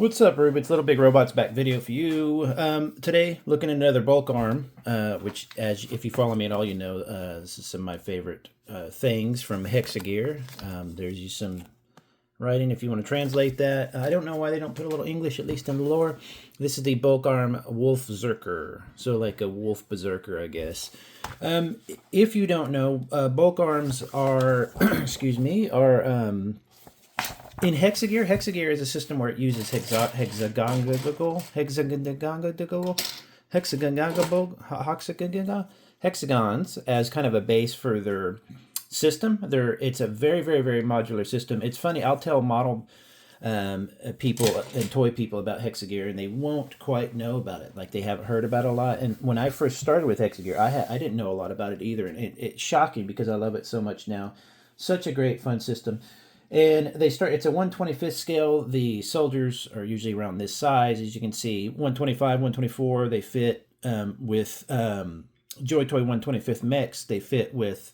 What's up, Rube? It's Little Big Robots back video for you. Today, looking at another bulk arm, which, as if you follow me at all, you know this is some of my favorite things from Hexa Gear. There's some writing if you want to translate that. I don't know why they don't put a little English, at least in the lore. This is the bulk arm Wolfzerker, so like a wolf berserker, I guess. If you don't know, bulk arms are, excuse me, are in Hexa Gear is a system where it uses hexagons as kind of a base for their system. It's a very, very, very modular system. It's funny, I'll tell model people and toy people about Hexa Gear, and they won't quite know about it. Like, they haven't heard about it a lot. And when I first started with Hexa Gear, I didn't know a lot about it either. And it's shocking because I love it so much now. Such a great, fun system. And it's a 1/25th scale. The soldiers are usually around this size, as you can see. 125, 124, they fit with Joy Toy 1/25th mechs. They fit with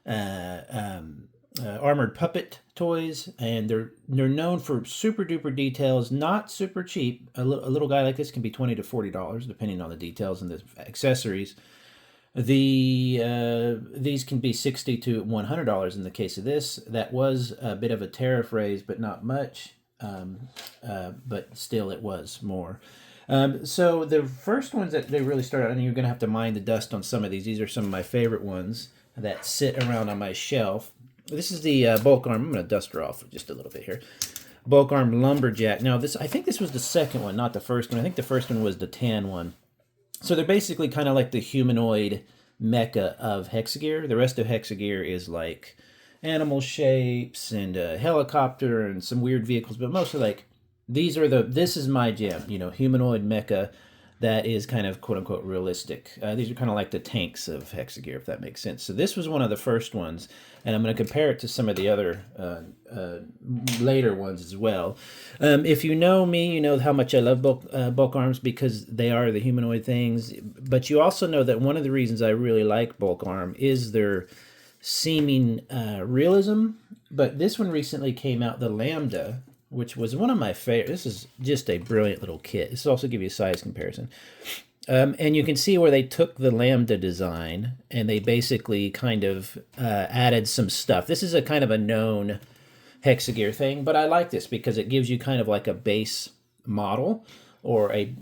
armored puppet toys, and they're known for super duper details, not super cheap. A little guy like this can be $20 to $40, depending on the details and the accessories. These can be $60 to $100 in the case of this. That was a bit of a tariff raise, but not much. But still, it was more. So the first ones that they really started, and you're going to have to mind the dust on some of these. These are some of my favorite ones that sit around on my shelf. This is the bulk arm. I'm going to dust her off just a little bit here. Bulk arm lumberjack. Now, I think this was the second one, not the first one. I think the first one was the tan one. So they're basically kind of like the humanoid mecha of Hexa Gear. The rest of Hexa Gear is like animal shapes and a helicopter and some weird vehicles, but mostly like this is my jam, humanoid mecha that is kind of quote unquote realistic. These are kind of like the tanks of Hexa Gear, if that makes sense. So this was one of the first ones, and I'm going to compare it to some of the other later ones as well. If you know me, you know how much I love bulk arms because they are the humanoid things. But you also know that one of the reasons I really like bulk arm is their seeming realism. But this one recently came out, the Lambda, which was one of my favorite. This is just a brilliant little kit. This will also give you a size comparison. And you can see where they took the Lambda design and they basically kind of added some stuff. This is a kind of a known Hexa Gear thing, but I like this because it gives you kind of like a base model or a,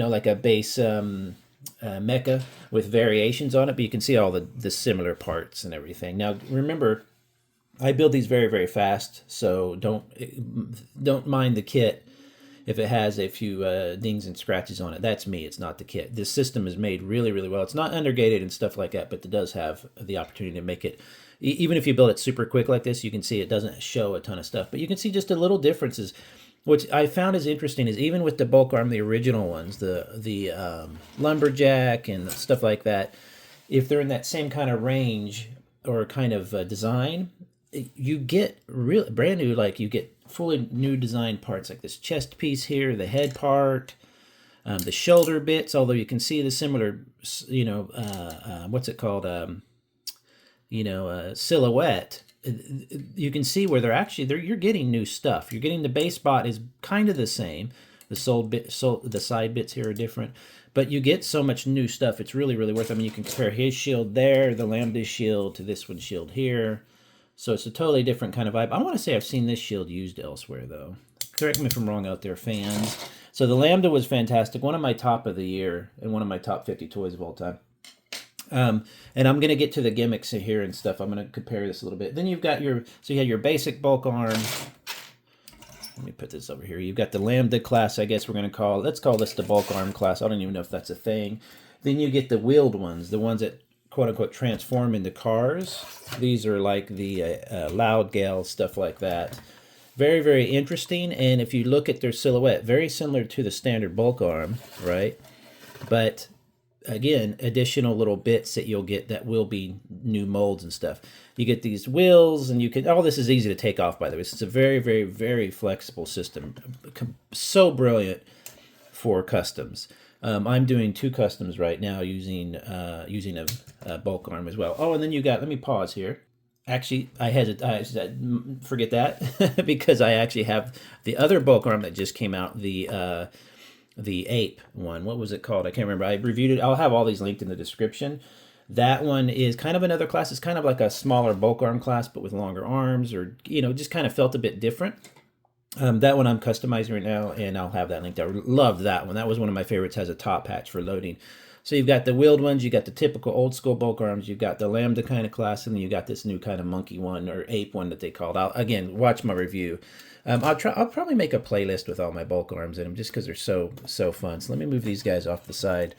like a base mecha with variations on it, but you can see all the similar parts and everything. Now, remember, I build these very, very fast, so don't mind the kit if it has a few dings and scratches on it. That's me. It's not the kit. This system is made really, really well. It's not undergated and stuff like that, but it does have the opportunity to make it. Even if you build it super quick like this, you can see it doesn't show a ton of stuff, but you can see just the little differences. What I found is interesting is even with the bulk arm, the original ones, the lumberjack and stuff like that, if they're in that same kind of range or kind of design, you get real brand new, like you get fully new design parts like this chest piece here, the head part, the shoulder bits, although you can see the similar, what's it called, silhouette. You can see where you're getting new stuff. You're getting the base bot is kind of the same. The side bits here are different, but you get so much new stuff. It's really, really worth it. I mean, you can compare his shield there, the Lambda shield, to this one's shield here. So it's a totally different kind of vibe. I want to say I've seen this shield used elsewhere, though. Correct me if I'm wrong out there, fans. So the Lambda was fantastic. One of my top of the year and one of my top 50 toys of all time. And I'm going to get to the gimmicks here and stuff. I'm going to compare this a little bit. Then you've got you had your basic bulk arm. Let me put this over here. You've got the Lambda class, I guess we're going to let's call this the bulk arm class. I don't even know if that's a thing. Then you get the wheeled ones, the ones that quote-unquote transform into cars. These are like the Loud Gale, stuff like that. Very, very interesting, and if you look at their silhouette, very similar to the standard bulk arm, right? But again, additional little bits that you'll get that will be new molds and stuff. You get these wheels, and all this is easy to take off, by the way. It's a very, very, very flexible system. So brilliant for customs. I'm doing 2 customs right now using a bulk arm as well. Oh, and then let me pause here. Actually, I said, forget that because I actually have the other bulk arm that just came out, the ape one. What was it called? I can't remember. I reviewed it. I'll have all these linked in the description. That one is kind of another class. It's kind of like a smaller bulk arm class, but with longer arms, or just kind of felt a bit different. That one I'm customizing right now, and I'll have that linked. I loved that one. That was one of my favorites. Has a top hatch for loading. So you've got the wheeled ones, you got the typical old school bulk arms, you've got the lambda kind of class, and then you got this new kind of monkey one or ape one that they called. Again, watch my review. I'll probably make a playlist with all my bulk arms in them just because they're so fun. So let me move these guys off the side.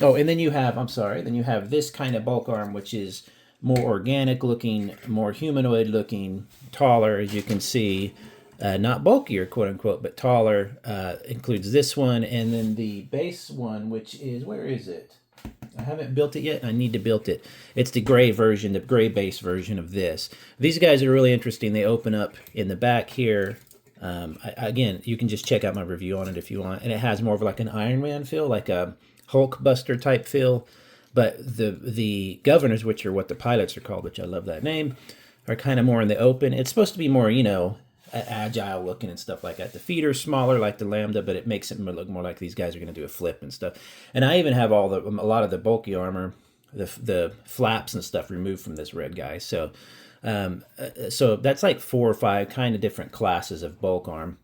Oh, and then you have, then you have this kind of bulk arm, which is more organic looking, more humanoid looking, taller, as you can see. Not bulkier, quote unquote, but taller. Includes this one, and then the base one, which is, where is it? I haven't built it yet. I need to build it. It's the gray version, the gray base version of this. These guys are really interesting. They open up in the back here. Again, you can just check out my review on it if you want. And it has more of like an Iron Man feel, like a Hulk Buster type feel. But the governors, which are what the pilots are called, which I love that name, are kind of more in the open. It's supposed to be more, agile looking and stuff like that. The feet are smaller like the Lambda, but it makes it look more like these guys are going to do a flip and stuff. And I even have a lot of the bulky armor, the flaps and stuff removed from this red guy. So so that's like 4 or 5 kind of different classes of bulk arm,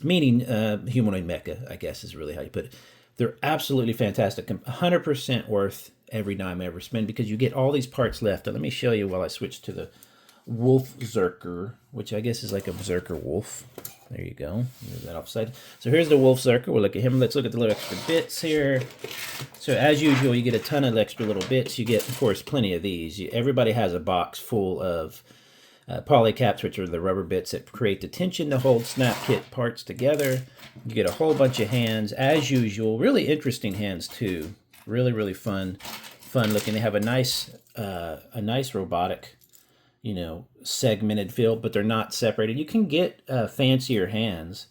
meaning humanoid mecha, I guess is really how you put it. They're absolutely fantastic. 100% worth every dime I ever spend because you get all these parts left. And let me show you while I switch to the Wolferzerker, which I guess is like a berserker wolf. There you go. Move that offside. So here's the Wolferzerker. We'll look at him. Let's look at the little extra bits here. So as usual, you get a ton of extra little bits. You get, of course, plenty of these. Everybody has a box full of polycaps, which are the rubber bits that create the tension to hold snap kit parts together. You get a whole bunch of hands, as usual. Really interesting hands too. Really fun looking. They have a nice robotic, segmented feel, but they're not separated. You can get fancier hands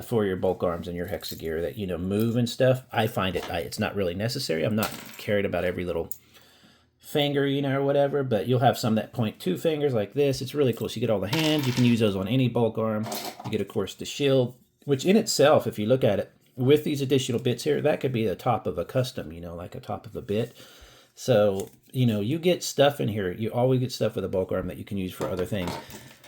for your bulk arms and your Hexa Gear that, move and stuff. I find it's not really necessary. I'm not caring about every little finger, or whatever, but you'll have some that point 2 fingers like this. It's really cool. So you get all the hands. You can use those on any bulk arm. You get, of course, the shield, which in itself, if you look at it, with these additional bits here, that could be the top of a custom, like a top of a bit. So, you get stuff in here. You always get stuff with a bulk arm that you can use for other things.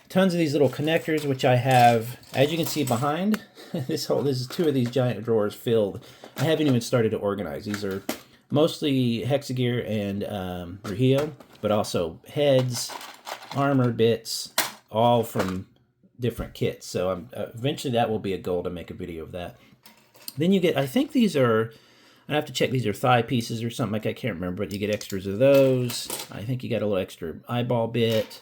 Tons of these little connectors, which I have, as you can see behind, this is 2 of these giant drawers filled. I haven't even started to organize. These are mostly Hexa Gear and Rehio, but also heads, armor bits, all from different kits. So eventually that will be a goal to make a video of that. Then you get, I think these are, I have to check, these are thigh pieces or something, like I can't remember, but you get extras of those. I think you got a little extra eyeball bit.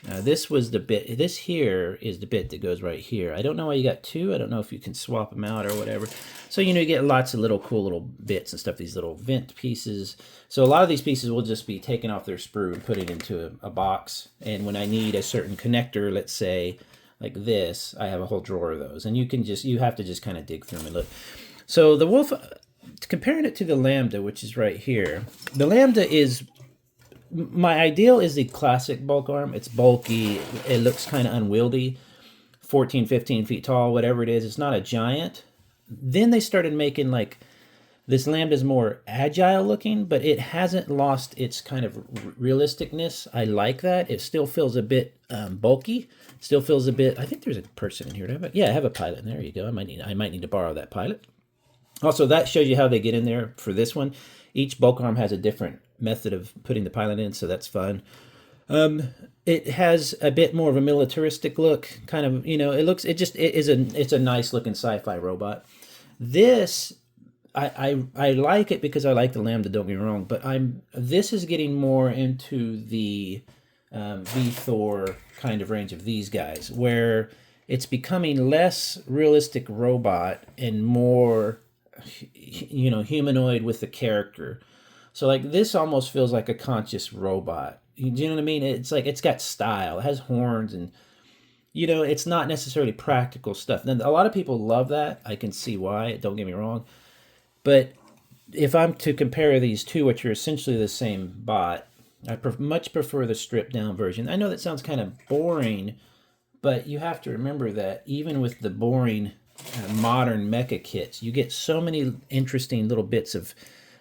This was the bit, this here is the bit that goes right here. I don't know why you got 2. I don't know if you can swap them out or whatever. So, you get lots of little cool little bits and stuff, these little vent pieces. So a lot of these pieces will just be taken off their sprue and put it into a box. And when I need a certain connector, let's say like this, I have a whole drawer of those. And you have to just kind of dig through them and look. So the Wolf, comparing it to the Lambda, which is right here, the Lambda is, my ideal is the classic bulk arm. It's bulky. It looks kind of unwieldy. 14, 15 feet tall, whatever it is. It's not a giant. Then they started making like, this Lambda's more agile looking, but it hasn't lost its kind of realisticness. I like that. It still feels a bit bulky. Still feels a bit, I think there's a person in here. Yeah, I have a pilot. There you go. I might need to borrow that pilot. Also, that shows you how they get in there for this one. Each bulk arm has a different method of putting the pilot in, so that's fun. It has a bit more of a militaristic look, kind of, it's a nice looking sci-fi robot. This, I like it because I like the Lambda, don't get me wrong, but this is getting more into the V-Thor kind of range of these guys, where it's becoming less realistic robot and more, humanoid with the character. So like this almost feels like a conscious robot. Do you know what I mean? It's like, it's got style. It has horns and, it's not necessarily practical stuff. Then a lot of people love that. I can see why. Don't get me wrong. But if I'm to compare these two, which are essentially the same bot, I much prefer the stripped down version. I know that sounds kind of boring, but you have to remember that even with the boring modern mecha kits, you get so many interesting little bits of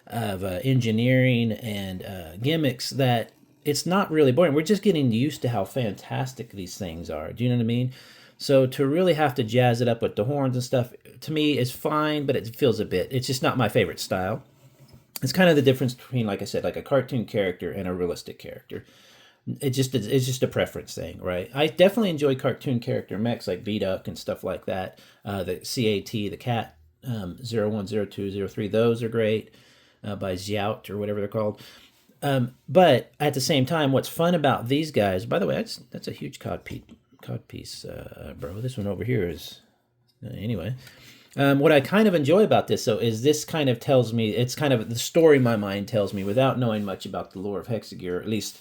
engineering and gimmicks that it's not really boring. We're just getting used to how fantastic these things are. Do you know what I mean? So to really have to jazz it up with the horns and stuff, to me, is fine, but it feels a bit. It's just not my favorite style. It's kind of the difference between, like I said, like a cartoon character and a realistic character. It's just a preference thing, right? I definitely enjoy cartoon character mechs like V-Duck and stuff like that. The CAT, the Cat 010203, those are great, by Ziout or whatever they're called. But at the same time, what's fun about these guys, by the way, that's a huge cod piece, bro. This one over here is, anyway. What I kind of enjoy about this, though, is this kind of tells me, it's kind of the story my mind tells me without knowing much about the lore of Hexa Gear, at least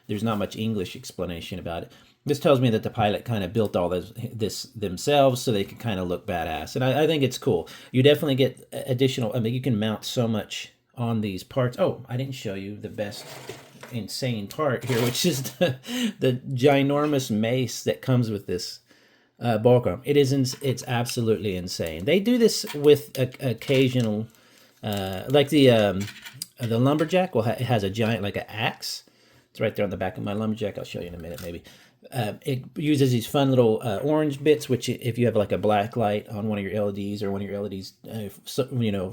there's not much English explanation about it. This tells me that the pilot kind of built all this themselves so they could kind of look badass. And I think it's cool. You definitely get additional, I mean, you can mount so much on these parts. Oh, I didn't show you the best insane part here, which is the ginormous mace that comes with this Bulkarm. It's absolutely insane. They do this with occasional, like the lumberjack. Well, it has a giant, like an axe. It's right there on the back of my lumberjack. I'll show you in a minute, maybe. It uses these fun little orange bits, which if you have like a black light on one of your LEDs, or one of your LEDs,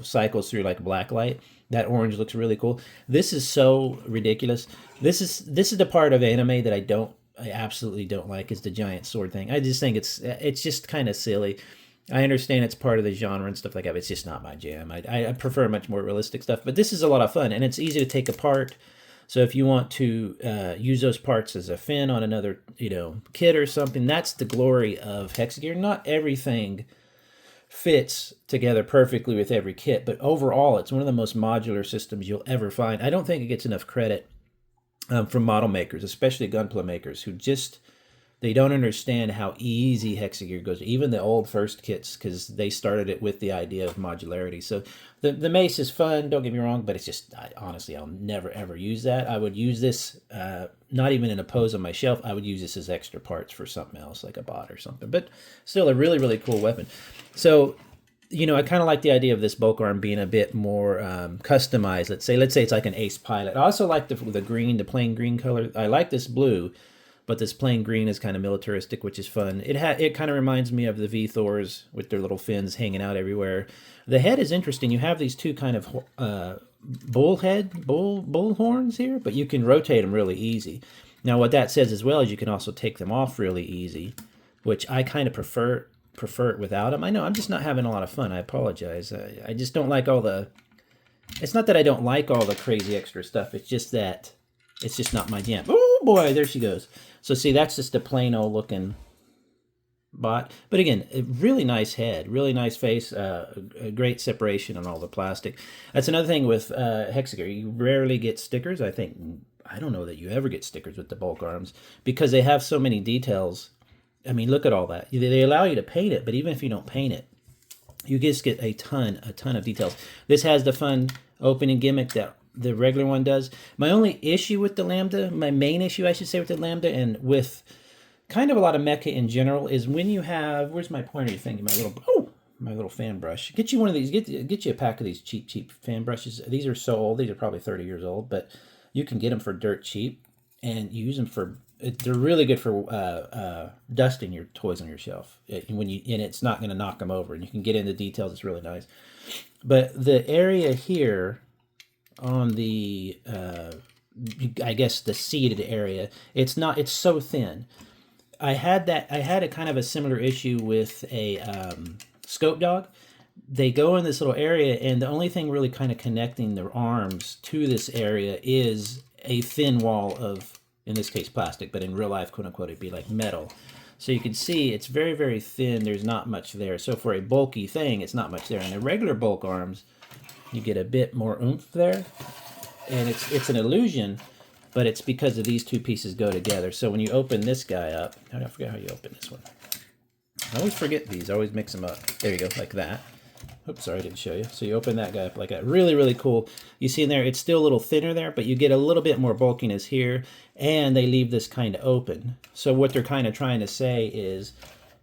cycles through like black light, that orange looks really cool. This is so ridiculous. This is the part of anime that I absolutely don't like, is the giant sword thing. I just think it's just kind of silly. I understand it's part of the genre and stuff like that, but it's just not my jam. I prefer much more realistic stuff, but this is a lot of fun, and it's easy to take apart. So if you want to use those parts as a fin on another, kit or something, that's the glory of Hexa Gear. Not everything fits together perfectly with every kit, but overall, it's one of the most modular systems you'll ever find. I don't think it gets enough credit from model makers, especially gunpla makers, who they don't understand how easy Hexa Gear goes. Even the old first kits, because they started it with the idea of modularity. So the mace is fun, don't get me wrong, but it's just, honestly, I'll never ever use that. I would use this, not even in a pose on my shelf. I would use this as extra parts for something else, like a bot or something. But still, a really, really cool weapon. So, I kind of like the idea of this Bulkarm being a bit more customized. Let's say it's like an ace pilot. I also like the plain green color. I like this blue, but this plain green is kind of militaristic, which is fun. It kind of reminds me of the V-Thors with their little fins hanging out everywhere. The head is interesting. You have these two kind of bull horns here, but you can rotate them really easy. Now, what that says as well is you can also take them off really easy, which I kind of prefer it without them. I know I'm just not having a lot of fun. I apologize. I just don't like all the... It's not that I don't like all the crazy extra stuff. It's just that it's just not my jam. Oh boy, there she goes. So see, that's just a plain old looking bot. But again, a really nice head, really nice face, a great separation on all the plastic. That's another thing with Hexa Gear. You rarely get stickers. I don't know that you ever get stickers with the Bulkarms, because they have so many details. I mean, look at all that. They allow you to paint it, but even if you don't paint it, you just get a ton of details. This has the fun opening gimmick that the regular one does. My only issue with the Lambda, my main issue, I should say, with the Lambda and with kind of a lot of mecha in general, is when you have, where's my pointer thing? My little fan brush. Get you one of these. Get you a pack of these cheap fan brushes. These are so old. These are probably 30 years old, but you can get them for dirt cheap and use them for. They're really good for dusting your toys on your shelf. And it's not going to knock them over, and you can get into details. It's really nice. But the area here on the, I guess the seated area, it's so thin. I had a kind of a similar issue with a scope dog. They go in this little area, and the only thing really kind of connecting their arms to this area is a thin wall of, in this case, plastic, but in real life, quote unquote, it'd be like metal. So you can see it's very, very thin. There's not much there. So for a bulky thing, it's not much there. And the regular bulk arms, you get a bit more oomph there. And it's an illusion, but it's because of these two pieces go together. So when you open this guy up, I forget how you open this one. I always forget these. I always mix them up. There you go, like that. Oops, sorry, I didn't show you. So you open that guy up like that. Really, really cool. You see in there, it's still a little thinner there, but you get a little bit more bulkiness here, and they leave this kind of open. So what they're kind of trying to say is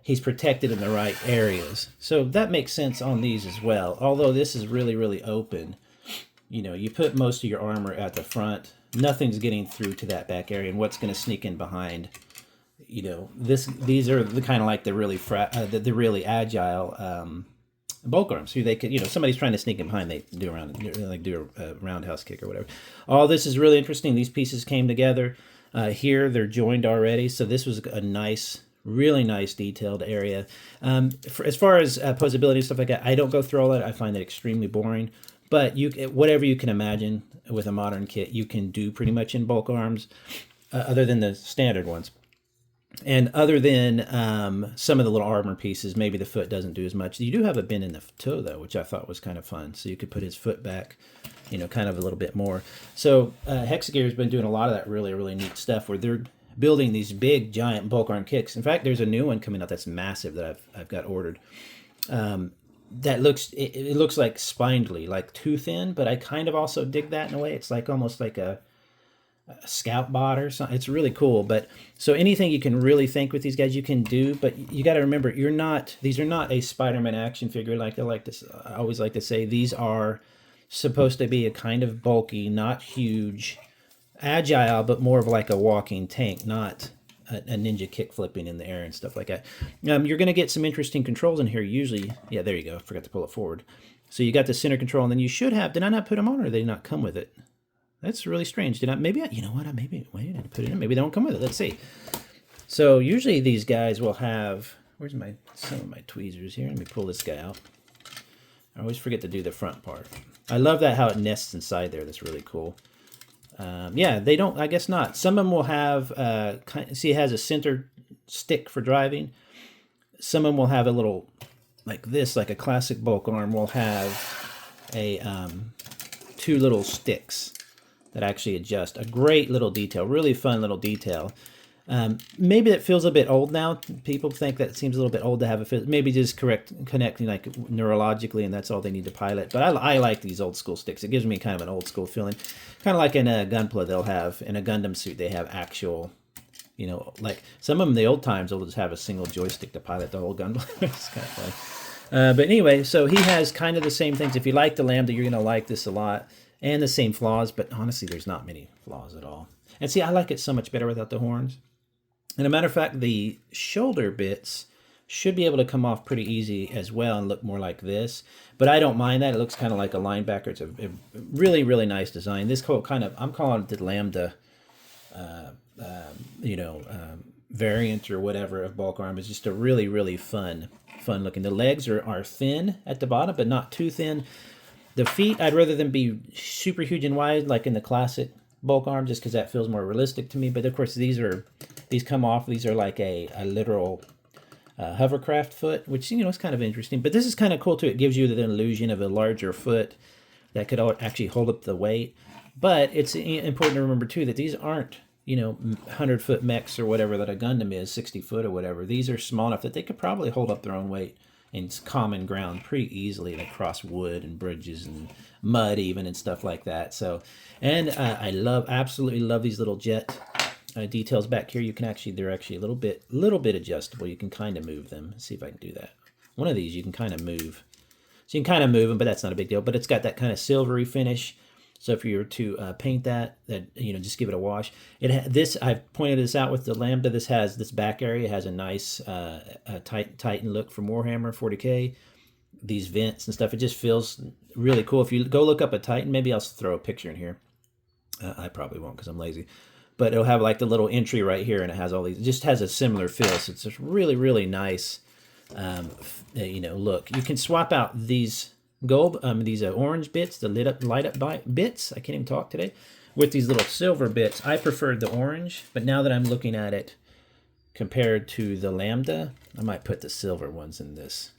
he's protected in the right areas. So that makes sense on these as well. Although this is really, really open. You know, you put most of your armor at the front. Nothing's getting through to that back area, and what's going to sneak in behind? You know, these are the kind of like the really the really agile bulk arms. Who they could, you know, somebody's trying to sneak in behind, they do a roundhouse kick or whatever. All this is really interesting. These pieces came together. Here they're joined already, so this was a nice, really nice detailed area. As far as posability and stuff like that, I don't go through all that. I find that extremely boring. But whatever you can imagine with a modern kit, you can do pretty much in bulk arms, other than the standard ones. And other than some of the little armor pieces, maybe the foot doesn't do as much. You do have a bend in the toe, though, which I thought was kind of fun. So you could put his foot back, you know, kind of a little bit more. So Hexa Gear has been doing a lot of that really, really neat stuff where they're building these big, giant bulk arm kicks. In fact, there's a new one coming out that's massive that I've got ordered. That looks, it looks like spindly, like too thin, but I kind of also dig that in a way. It's like almost like a scout bot or something. It's really cool. But so anything you can really think with these guys, you can do. But you got to remember, these are not a Spider-Man action figure like I always like to say. These are supposed to be a kind of bulky, not huge, agile, but more of like a walking tank, not a ninja kick flipping in the air and stuff like that. You're going to get some interesting controls in here. Usually, yeah, there you go. I forgot to pull it forward. So you got the center control, and then you should have. Did I not put them on, or did they not come with it? That's really strange. You know what? Maybe I didn't put it in. Maybe they don't come with it. Let's see. So usually these guys will have. Where's some of my tweezers here? Let me pull this guy out. I always forget to do the front part. I love that how it nests inside there. That's really cool. Yeah, they don't. I guess not. Some of them will have. See, it has a center stick for driving. Some of them will have a little, like this, like a classic bulk arm will have a two little sticks that actually adjust. A great little detail, really fun little detail. Maybe it feels a bit old now. People think that it seems a little bit old to have a maybe just connecting like neurologically, and that's all they need to pilot. But I like these old school sticks. It gives me kind of an old school feeling, kind of like in a Gunpla. They'll have in a Gundam suit, they have actual, you know, like some of them the old times they'll just have a single joystick to pilot the whole Gunpla. It's kind of funny. But anyway, so he has kind of the same things. If you like the Lambda, you're gonna like this a lot, and the same flaws. But honestly, there's not many flaws at all. And see, I like it so much better without the horns. And a matter of fact, the shoulder bits should be able to come off pretty easy as well and look more like this. But I don't mind that. It looks kind of like a linebacker. It's a really, really nice design. This kind of, I'm calling it the Lambda, variant or whatever of bulk arm. It's just a really, really fun looking. The legs are thin at the bottom, but not too thin. The feet, I'd rather them be super huge and wide, like in the classic bulk arm, just because that feels more realistic to me. But of course, these come off. These are like a literal hovercraft foot, which, you know, is kind of interesting. But this is kind of cool too. It gives you the illusion of a larger foot that could actually hold up the weight. But it's important to remember too that these aren't, you know, 100-foot mechs or whatever that a Gundam is, 60 foot or whatever. These are small enough that they could probably hold up their own weight in common ground pretty easily, like across wood and bridges and mud even and stuff like that. So, and I absolutely love these little jet details back here. They're actually a little bit adjustable. You can kind of move them. Let's see if I can do that. One of these you can kind of move. So you can kind of move them, but that's not a big deal. But it's got that kind of silvery finish. So if you were to paint that, you know, just give it a wash. I've pointed this out with the Lambda. This back area has a nice Titan look from Warhammer 40K. These vents and stuff. It just feels really cool. If you go look up a Titan, maybe I'll throw a picture in here. I probably won't because I'm lazy. But it'll have like the little entry right here, and it has all these. It just has a similar feel. So it's just really, really nice, look. You can swap out these these orange bits, the light up bits. I can't even talk today. With these little silver bits, I preferred the orange, but now that I'm looking at it compared to the Lambda, I might put the silver ones in this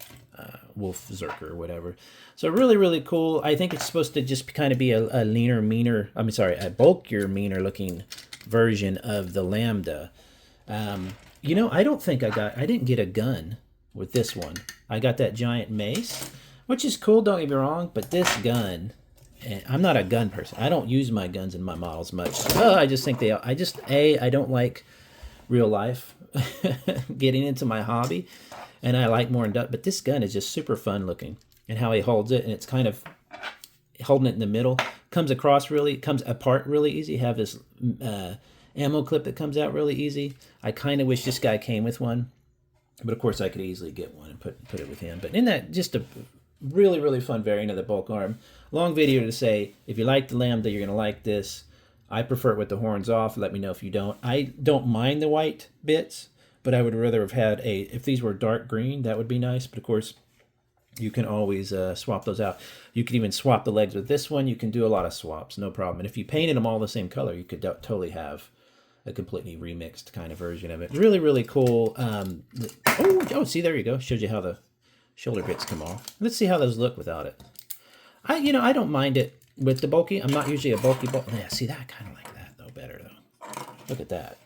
Wolferzerker or whatever. So really, really cool. I think it's supposed to just kind of be a leaner, meaner. A bulkier, meaner looking version of the Lambda. I don't think I didn't get a gun with this one. I got that giant mace, which is cool, don't get me wrong, but this gun, and I'm not a gun person. I don't use my guns in my models much. I just think I don't like real life getting into my hobby, and I like more in depth, but this gun is just super fun looking, and how he holds it, and it's kind of holding it in the middle, comes apart really easy, have this ammo clip that comes out really easy. I kind of wish this guy came with one, but of course I could easily get one and put it with him. But in that, just a really, really fun variant of the bulk arm. Long video to say, if you like the Lambda, you're going to like this. I prefer it with the horns off. Let me know if you don't. I don't mind the white bits, but I would rather have had if these were dark green, that would be nice. But of course, you can always swap those out. You can even swap the legs with this one. You can do a lot of swaps, no problem. And if you painted them all the same color, you could totally have a completely remixed kind of version of it. Really, really cool. See, there you go. Shows you how the shoulder bits come off. Let's see how those look without it. I don't mind it with the bulky. I'm not usually a bulky. Yeah, see, that kind of like that though, better though. Look at that.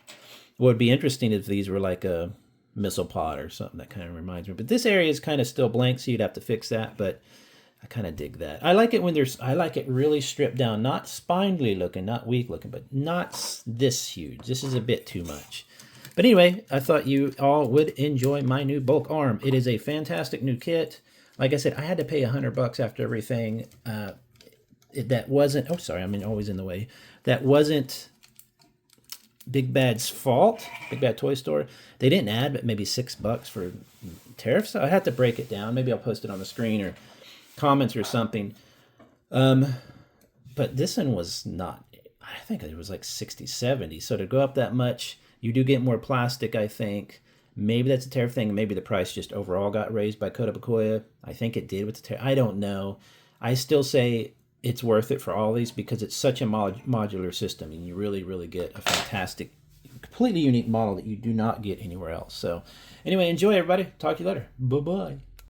What would be interesting if these were like a missile pod or something. That kind of reminds me. But this area is kind of still blank, so you'd have to fix that. But I kind of dig that. I like it when I like it really stripped down, not spindly looking, not weak looking, but not this huge. This is a bit too much. But anyway, I thought you all would enjoy my new bulk arm. It is a fantastic new kit. Like I said, I had to pay $100 after everything. That wasn't, always in the way. That wasn't Big Bad's fault, Big Bad Toy Store. They didn't add but maybe $6 for tariffs. So I had to break it down. Maybe I'll post it on the screen or comments or something. But this one was not, I think it was like 60, 70. So to go up that much, you do get more plastic, I think. Maybe that's a tariff thing. Maybe the price just overall got raised by Kotobukiya. I think it did with the tariff. I don't know. I still say it's worth it for all these because it's such a modular system, and you really, really get a fantastic, completely unique model that you do not get anywhere else. So anyway, enjoy, everybody. Talk to you later. Bye-bye.